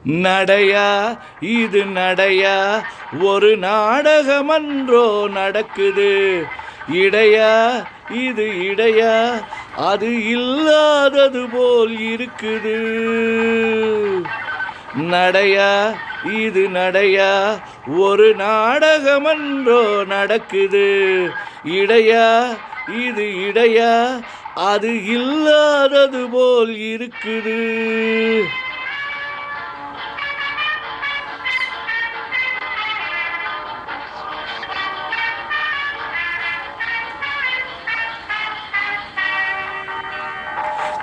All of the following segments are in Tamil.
நடையா இது நடையா, ஒரு நாடகமன்றோ நடக்குது. இடையா இது இடையா, அது இல்லாதது போல் இருக்குது. நடையா இது நடையா, ஒரு நாடகமன்றோ நடக்குது. இடையா இது இடையா, அது இல்லாதது போல் இருக்குது.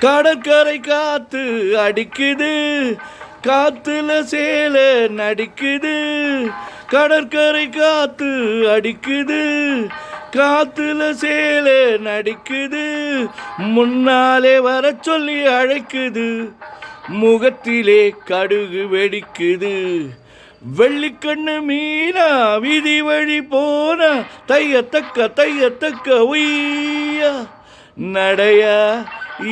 கடற்கரை காத்து அடிக்குது, காத்துல சேல நடிக்குது. கடற்கரை காத்து அடிக்குது, காத்துல சேல நடிக்குது. முன்னாலே வர சொல்லி அழைக்குது, முகத்திலே கடுகு வெடிக்குது. வெள்ளிக்கண்ணு மீனா விதி வழி போனா, தையத்தக்க உய்யா. நடையா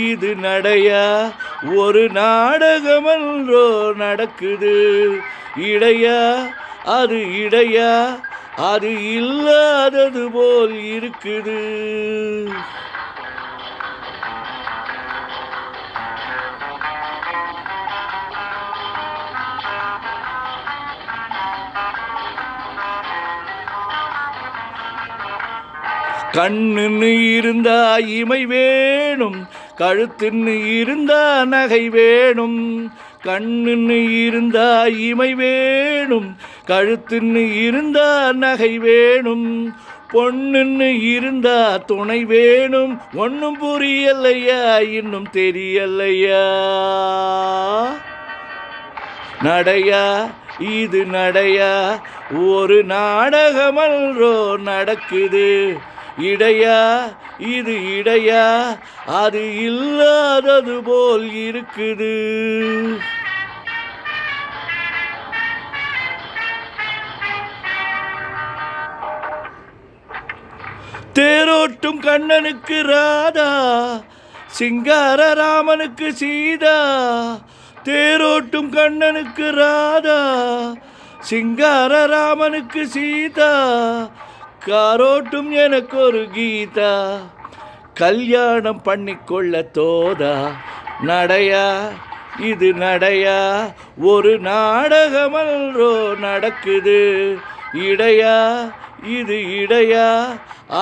இது நடையா, ஒரு நாடகமன்றோ நடக்குது. இடையா அது இடையா, அது இல்லாதது போல் இருக்குது. கண்ணுன்னு இருந்தா இமை வேணும், கழுத்துன்னு இருந்தா நகை வேணும். கண்ணுன்னு இருந்தா இமை வேணும், கழுத்துன்னு இருந்தா நகை வேணும். பொண்ணுன்னு இருந்தா துணை வேணும். ஒன்னும் புரியலையா, இன்னும் தெரியலையா. நடையா இது நடையா, ஒரு நாடகமன்றோ நடக்குது. இடையா இது இடையா, அது இல்லாதது போல் இருக்குது. தேரோட்டும் கண்ணனுக்கு ராதா, சிங்கார ராமனுக்கு சீதா. தேரோட்டும் கண்ணனுக்கு ராதா, சிங்கார ராமனுக்கு சீதா. காரோட்டும் எனக்கு ஒரு கீதா, கல்யாணம் பண்ணிக்கொள்ள தோதா. நடையா இது நடையா, ஒரு நாடகமன்றோ நடக்குது. இடையா இது இடையா,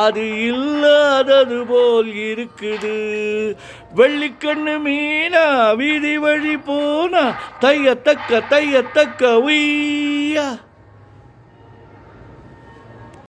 அது இல்லாதது போல் இருக்குது. வெள்ளிக்கண்ணு மீனா வீதி வழி போனா, தையத்தக்க உய்யா.